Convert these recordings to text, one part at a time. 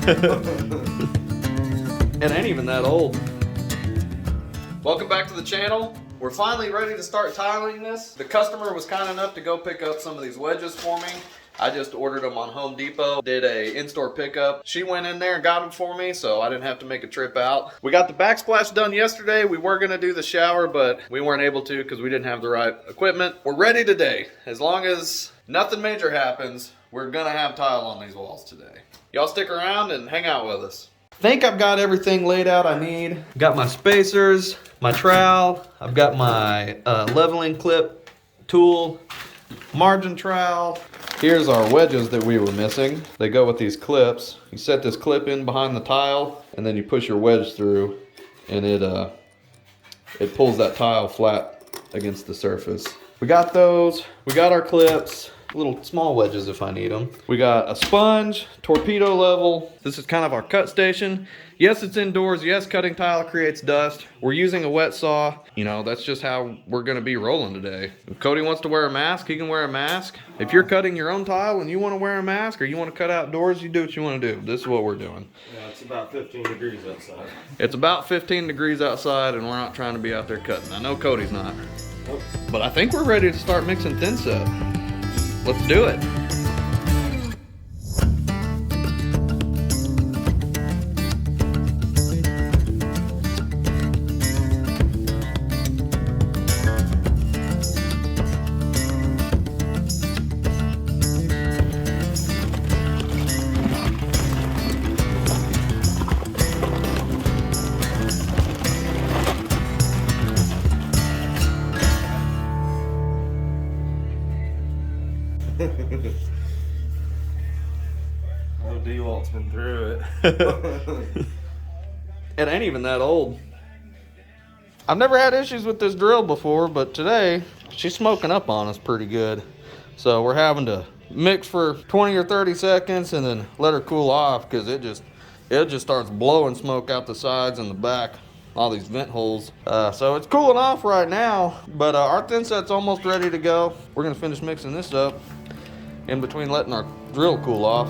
It ain't even that old. Welcome back to the channel. We're finally ready to start tiling this. The customer was kind enough to go pick up some of these wedges for me. I just ordered them on Home Depot, did a in-store pickup. She went in there and got them for me, so I didn't have to make a trip out. We got the backsplash done yesterday. We were gonna do the shower, but we weren't able to because we didn't have the right equipment. We're ready today. As long as nothing major happens, we're gonna have tile on these walls today. Y'all stick around and hang out with us. I think I've got everything laid out I need. Got my spacers, my trowel, I've got my leveling clip tool, margin trowel. Here's our wedges that we were missing. They go with these clips. You set this clip in behind the tile and then you push your wedge through and it pulls that tile flat against the surface. We got those, we got our clips. Little small wedges if I need them. We got a sponge, torpedo level. This is kind of our cut station. Yes, it's indoors. Yes, cutting tile creates dust. We're using a wet saw. You know, that's just how we're gonna be rolling today. If Cody wants to wear a mask, he can wear a mask. If you're cutting your own tile and you wanna wear a mask or you wanna cut outdoors, you do what you wanna do. This is what we're doing. Yeah, it's about 15 degrees outside. It's about 15 degrees outside and we're not trying to be out there cutting. I know Cody's not. Nope. But I think we're ready to start mixing thin set. Let's do it. Oh, D-Walt's been through it. It ain't even that old. I've never had issues with this drill before, but today she's smoking up on us pretty good. So we're having to mix for 20 or 30 seconds and then let her cool off because it just starts blowing smoke out the sides and the back, all these vent holes. So it's cooling off right now, but our thin set's almost ready to go. We're gonna finish mixing this up in between letting our drill cool off.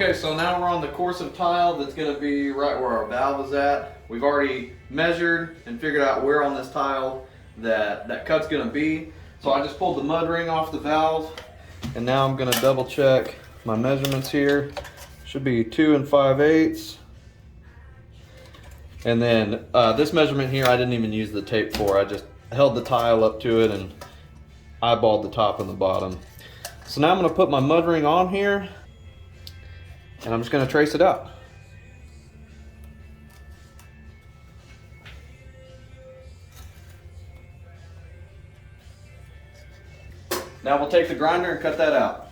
Okay, so now we're on the course of tile that's gonna be right where our valve is at. We've already measured and figured out where on this tile that cut's gonna be. So I just pulled the mud ring off the valve, and now I'm gonna double check my measurements here. Should be 2 5/8. And then this measurement here, I didn't even use the tape for. I just held the tile up to it and eyeballed the top and the bottom. So now I'm gonna put my mud ring on here, and I'm just gonna trace it out. Now we'll take the grinder and cut that out.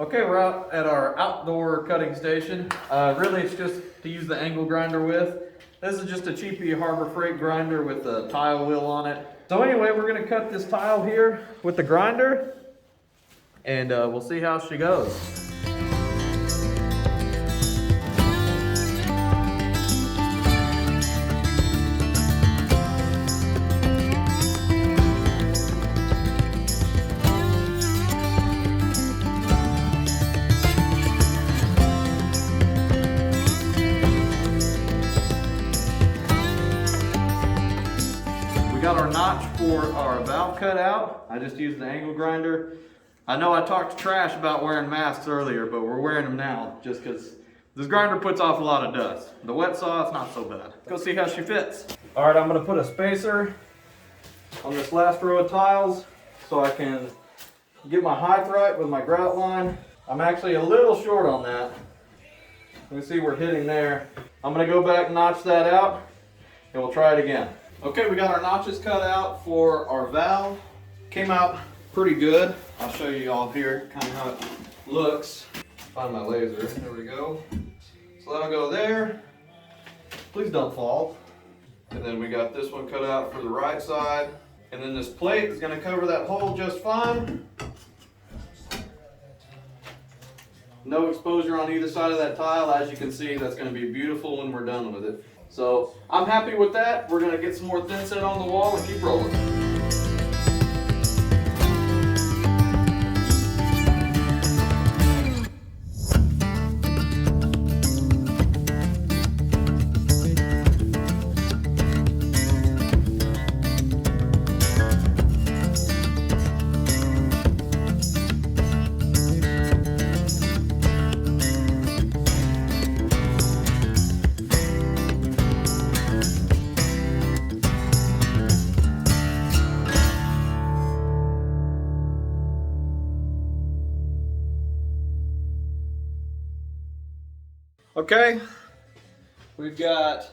Okay, we're out at our outdoor cutting station. Really, it's just to use the angle grinder with. This is just a cheapy Harbor Freight grinder with a tile wheel on it. So anyway, we're gonna cut this tile here with the grinder, and we'll see how she goes. Got our notch for our valve cut out. I just used the angle grinder. I know I talked trash about wearing masks earlier, but we're wearing them now just because this grinder puts off a lot of dust. The wet saw, it's not so bad. Go see how she fits. All right, I'm gonna put a spacer on this last row of tiles so I can get my height right with my grout line. I'm actually a little short on that. You can see we're hitting there. I'm gonna go back and notch that out, and we'll try it again. Okay, we got our notches cut out for our valve. Came out pretty good. I'll show you all here kind of how it looks. Find my laser, there we go. So that'll go there. Please don't fall. And then we got this one cut out for the right side. And then this plate is gonna cover that hole just fine. No exposure on either side of that tile. As you can see, that's gonna be beautiful when we're done with it. So I'm happy with that. We're gonna get some more thin set on the wall and keep rolling. Okay, we've got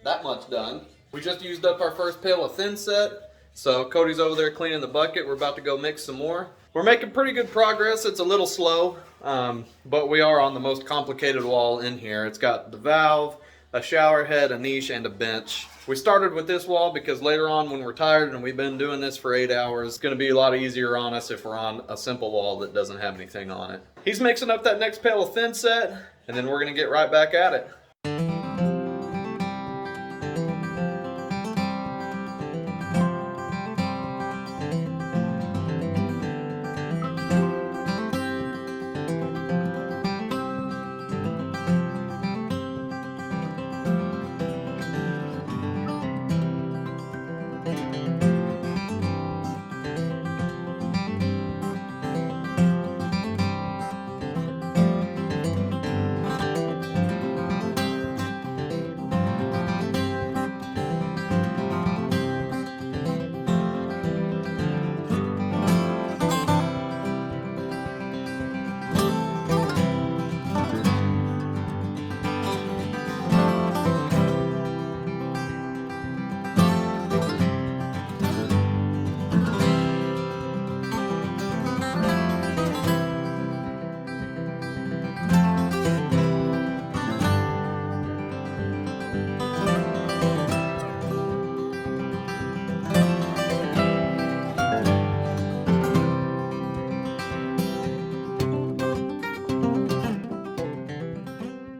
that much done. We just used up our first pail of thin set, so Cody's over there cleaning the bucket. We're about to go mix some more. We're making pretty good progress. It's a little slow, but we are on the most complicated wall in here. It's got the valve, a shower head, a niche, and a bench. We started with this wall because later on when we're tired and we've been doing this for 8 hours, it's gonna be a lot easier on us if we're on a simple wall that doesn't have anything on it. He's mixing up that next pail of thin set, and then we're gonna get right back at it.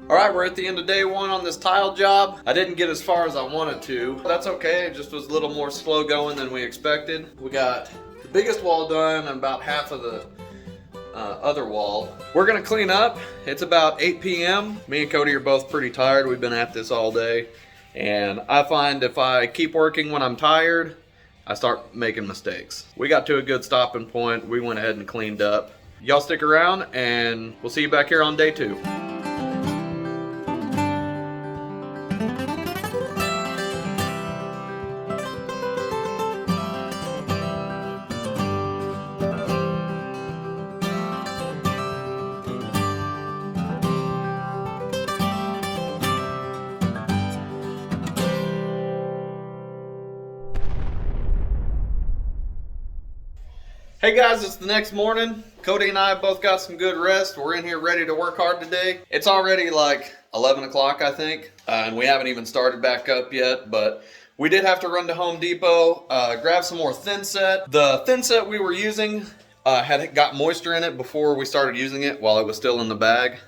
Alright, we're at the end of day one on this tile job. I didn't get as far as I wanted to. That's okay, it just was a little more slow going than we expected. We got the biggest wall done and about half of the other wall. We're gonna clean up. It's about 8 p.m. Me and Cody are both pretty tired. We've been at this all day. And I find if I keep working when I'm tired, I start making mistakes. We got to a good stopping point. We went ahead and cleaned up. Y'all stick around and we'll see you back here on day 2. Hey guys, it's the next morning. Cody and I both got some good rest. We're in here ready to work hard today. It's already like 11 o'clock, I think, and we haven't even started back up yet, but we did have to run to Home Depot, grab some more thin set. The thin set we were using had got moisture in it before we started using it while it was still in the bag,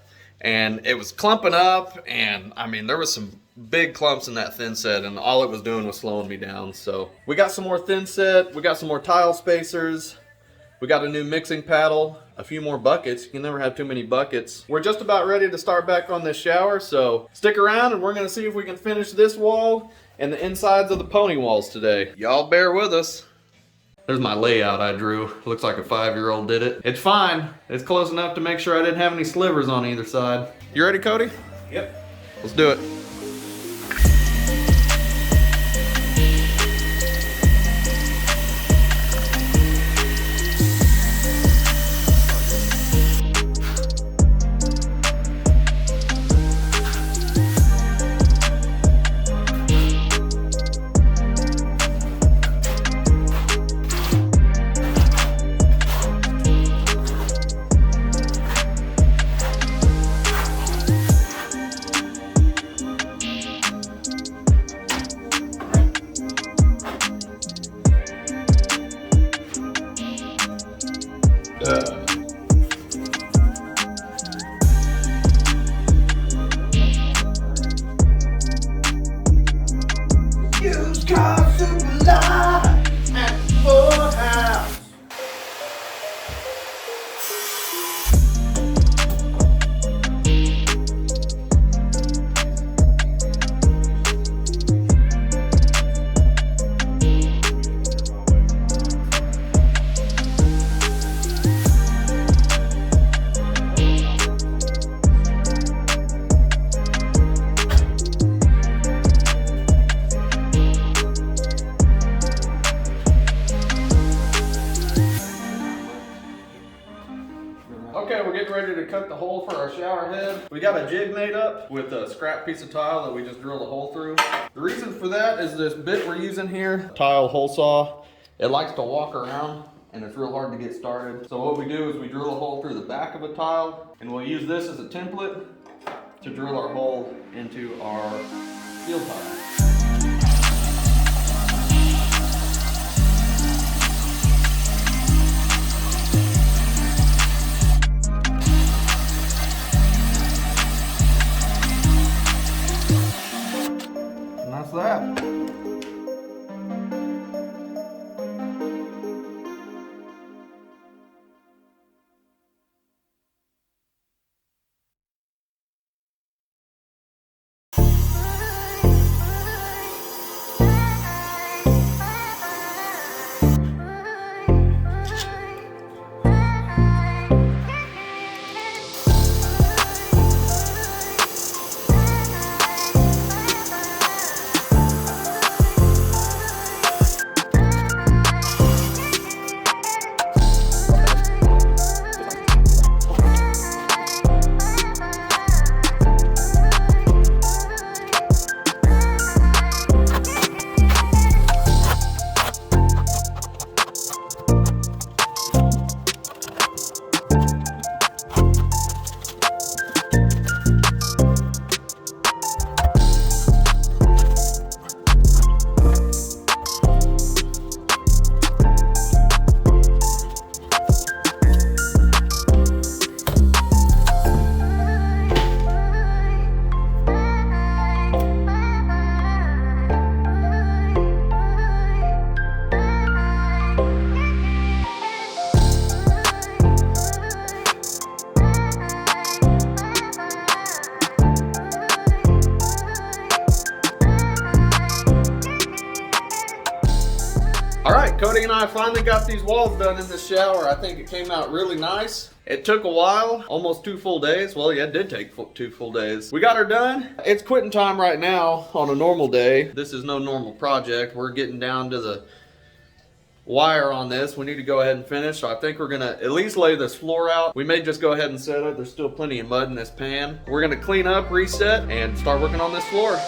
and it was clumping up, and I mean, there was some big clumps in that thin set, and all it was doing was slowing me down. So we got some more thin set, we got some more tile spacers, we got a new mixing paddle, a few more buckets. You can never have too many buckets. We're just about ready to start back on this shower, so stick around and we're gonna see if we can finish this wall and the insides of the pony walls today. Y'all bear with us. There's my layout I drew. Looks like a 5-year-old did it. It's fine. It's close enough to make sure I didn't have any slivers on either side. You ready, Cody? Yep. Let's do it. Used car supply at full house. Okay, we're getting ready to cut the hole for our shower head. We got a jig made up with a scrap piece of tile that we just drilled a hole through. The reason for that is this bit we're using here, tile hole saw, it likes to walk around and it's real hard to get started. So what we do is we drill a hole through the back of a tile and we'll use this as a template to drill our hole into our steel tile. And that's that. All right, Cody and I finally got these walls done in the shower. I think it came out really nice. It took a while, almost 2 full days. Well, yeah, it did take 2 full days. We got her done. It's quitting time right now on a normal day. This is no normal project. We're getting down to the wire on this. We need to go ahead and finish. So I think we're gonna at least lay this floor out. We may just go ahead and set it. There's still plenty of mud in this pan. We're gonna clean up, reset, and start working on this floor.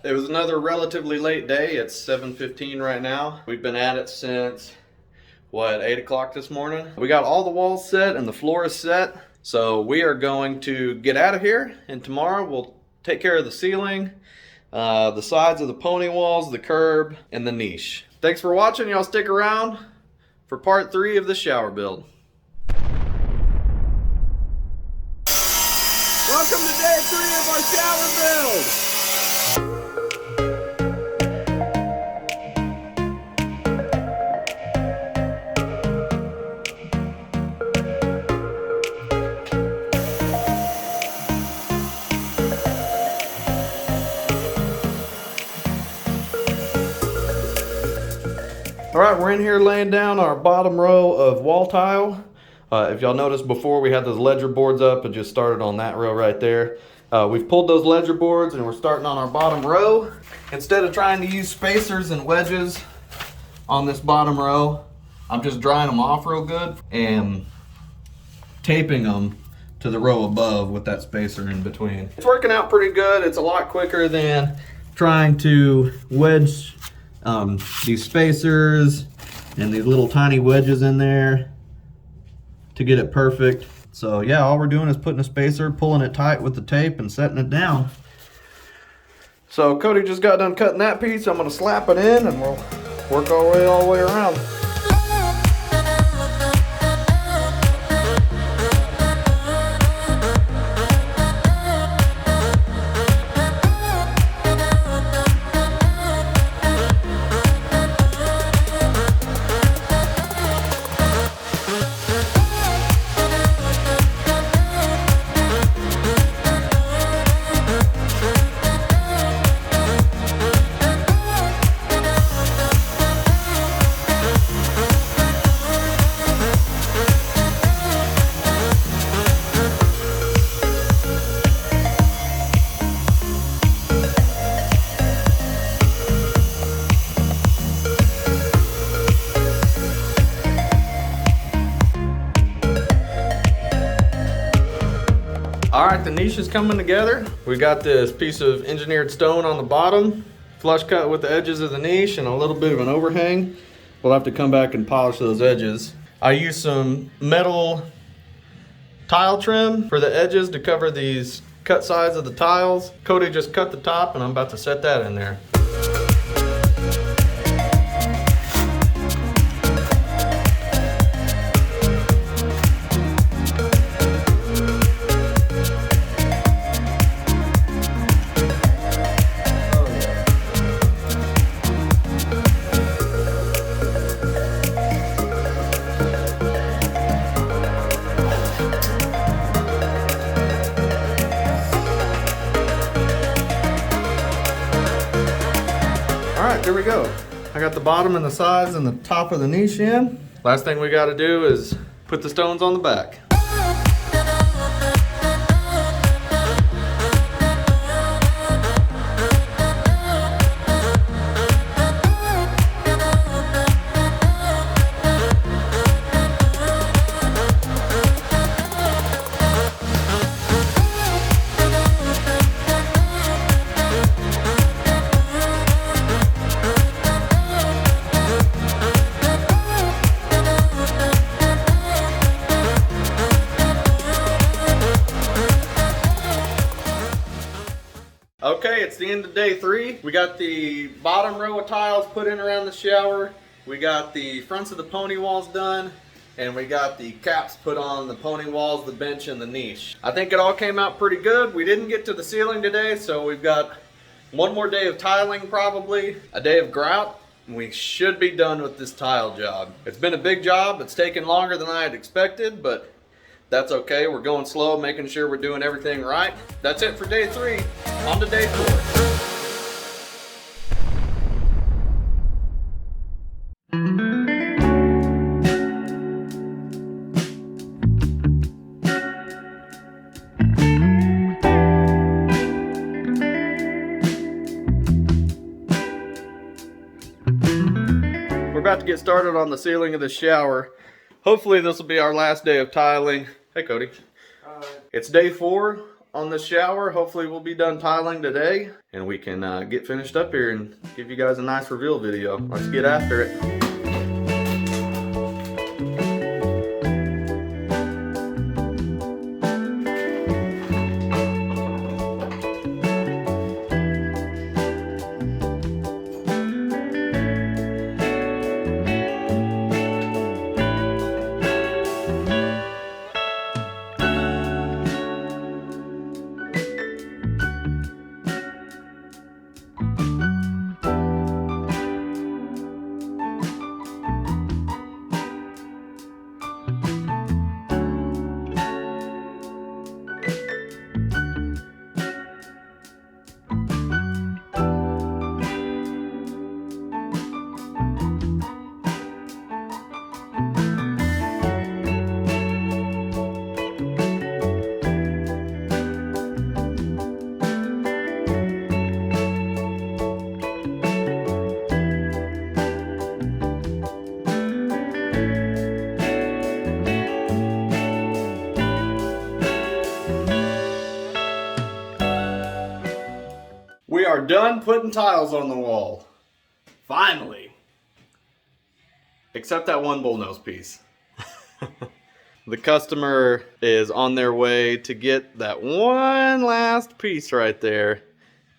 It was another relatively late day. It's 7:15 right now. We've been at it since, what, 8 o'clock this morning? We got all the walls set and the floor is set. So we are going to get out of here, and tomorrow we'll take care of the ceiling, the sides of the pony walls, the curb, and the niche. Thanks for watching. Y'all stick around for part 3 of the shower build. Welcome to day 3 of our shower build. All right, we're in here laying down our bottom row of wall tile. If y'all noticed before, we had those ledger boards up and just started on that row right there. We've pulled those ledger boards and we're starting on our bottom row. Instead of trying to use spacers and wedges on this bottom row, I'm just drying them off real good and taping them to the row above with that spacer in between. It's working out pretty good. It's a lot quicker than trying to wedge these spacers and these little tiny wedges in there to get it perfect. So yeah, all we're doing is putting a spacer, pulling it tight with the tape, and setting it down. So Cody just got done cutting that piece. I'm gonna slap it in and we'll work our way all the way around. All right, the niche is coming together. We got this piece of engineered stone on the bottom, flush cut with the edges of the niche and a little bit of an overhang. We'll have to come back and polish those edges. I used some metal tile trim for the edges to cover these cut sides of the tiles. Cody just cut the top and I'm about to set that in there. right, here we go. I got the bottom and the sides and the top of the niche in. Last thing we got to do is put the stones on the back. Okay, it's the end of day 3. We got the bottom row of tiles put in around the shower. We got the fronts of the pony walls done. And we got the caps put on the pony walls, the bench, and the niche. I think it all came out pretty good. We didn't get to the ceiling today, so we've got one more day of tiling probably, a day of grout, and we should be done with this tile job. It's been a big job. It's taken longer than I had expected, but that's okay. We're going slow, making sure we're doing everything right. That's it for day 3. On to day 4. We're about to get started on the ceiling of the shower. Hopefully this will be our last day of tiling. Hey Cody. It's day 4 on the shower. Hopefully we'll be done tiling today and we can get finished up here and give you guys a nice reveal video. Let's get after it. We are done putting tiles on the wall. Finally. Except that one bullnose piece. The customer is on their way to get that one last piece right there,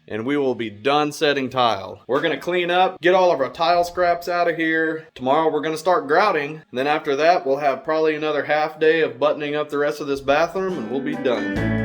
and we will be done setting tile. We're gonna clean up, get all of our tile scraps out of here. Tomorrow we're gonna start grouting, and then after that we'll have probably another half day of buttoning up the rest of this bathroom and we'll be done.